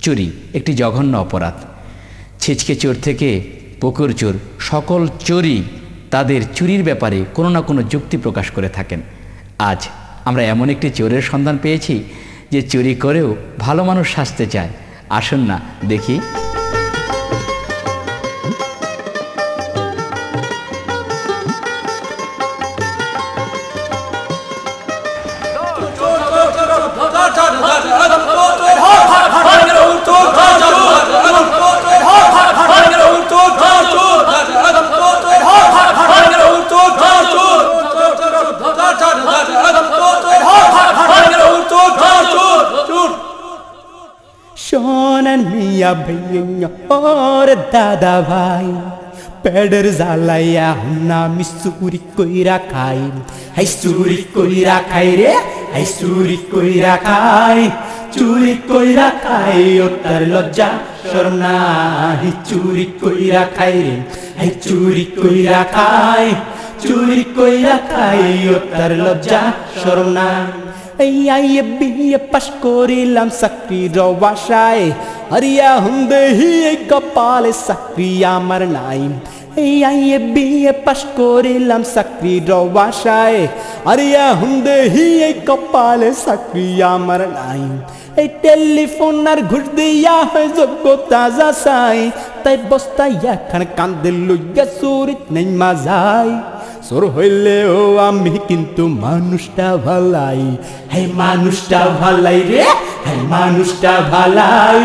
চুরি একটি জঘন্য অপরাধ। ছিচকে চোর থেকে পুকুর চোর, সকল চোরই তাদের চুরির ব্যাপারে কোনো না কোনো যুক্তি প্রকাশ করে থাকেন। আজ আমরা এমন একটি চোরের সন্ধান পেয়েছি যে চুরি করেও ভালো মানুষ সাজতে চায়। আসুন না দেখি। শোনেন মিয়া ভাইয়া ওর দাদা ভাই, পেডের জ্বালাইয়া হুন্না মিসুরি কইরা খাই। হাই চুরি কইরা খাই রে, হাই চুরি কইরা খাই, চুরি কইরা খাই ও তার লজ্জা শরম নাই। চুরি কইরা খাই রে, হাই চুরি কইরা খাই, চুরি কইরা খাই ও তার লজ্জা শরম নাই। এই বিয়ে পাশ করিলাম চাকরির বাসায়, হরিয়া হুন্দেহি এই কপালে চাকরি আমার নাই। এই বিয়ে পাশ করিলাম চাকরির বাসায়, হরিয়া হুন্দেহি এই কপালে চাকরি আমার নাই। এই টেলিফোন আর ঘুষ দিয়া হয় যোগ্যতা যাচাই, তাই বস্তায় এখন কান্দে লইয়া চুরিত নেই মাজাই। চোর হইলেও আমি কিন্তু মানুষটা ভালাই, হে মানুষটা ভালাই রে, হে মানুষটা ভালাই।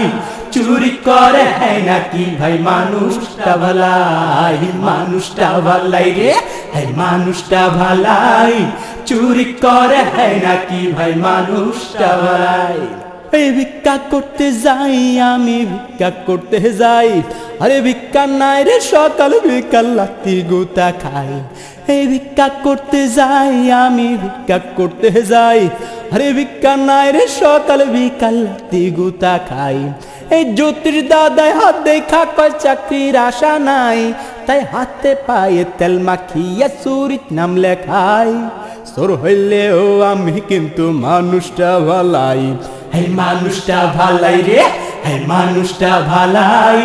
চুরি করে হ্যাঁ নাকি ভাই মানুষটা ভালাই, মানুষটা ভালাই রে, হে মানুষটা ভালাই। চুরি করে হ্যাঁ নাকি ভাই মানুষটা ভালাই। এই ভিক্ষা করতে যাই আমি, ভিক্ষা করতে যাই, আরে ভিক্ষা নাই রে সকাল বিকাল লাতি গুতা খাই। এই ভিক্ষা করতে যাই আমি, ভিক্ষা করতে যাই, আরে ভিক্ষা নাই রে সকাল বিকাল লাতি গুতা খাই। এই জ্যোতির দাদায় হাত দেখা কয় চাকরির আশা নাই, তাই হাতে পায়ে তেল মাখিয়া চুরিত নাম লেখাই। চোর হইলেও আমি কিন্তু মানুষটা ভালাই, এই মানুষটা ভালাই রে, এই মানুষটা ভালাই।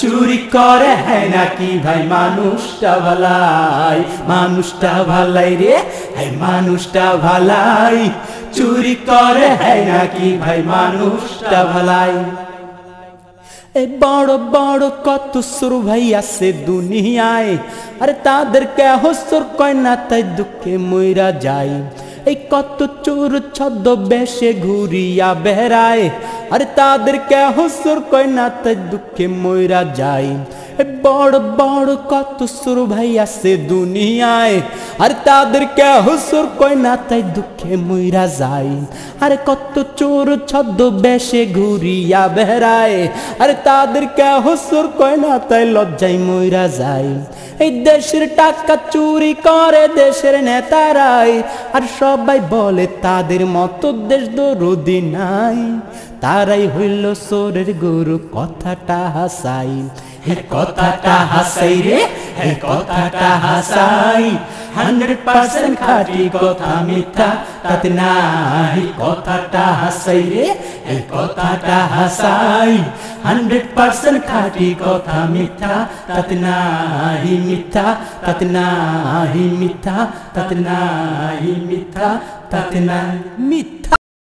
চুরি করে হ্যাঁ নাকি ভাই মানুষটা ভালাই, মানুষটা ভালাই রে, এই মানুষটা ভালাই। চুরি করে হ্যাঁ নাকি ভাই মানুষটা ভালাই। এই বড় বড় কত সুর ভাই আছে দুনিয়ায়, আরে তাদেরকে হসর কয় না তাই দুঃখে মইরা যায়। এই কত চোর ছদ্মবেশে ঘুরিয়া বেড়ায়, আরে তাদেরকে হসর কয় না তাই দুঃখে মইরা যায়। বড় বড় কত সুর ভাই আছে দুনিয়ায়, আর তাদেরকে হসর কয় না তাই দুঃখে মইরা যায়। আরে কত চোর ছদ্মবেশে ঘুরিয়া বেড়ায়, আরে তাদেরকে হসর কয় না তাই লজ্জায় মইরা যায়। এই দেশের টাকা চুরি করে দেশের নেতারাই, আর সবাই বলে তাদের মতো দেশ দরদি নাই। তারাই হইল চোরের গরু, কথাটা হাসাই, এই কথাটা হাসাই রে, এই কথাটা হাসাই। 100% খাঁটি কথা মিথ্যা তাতে নাই, কথাটা হাসাই রে, এই কথাটা হাসাই। 100% খাঁটি কথা মিথ্যা তাতে নাই, মিথ্যা তাতে নাই, মিথ্যা তাতে নাই, মিথ্যা তাতে নাই, মিথ্যা।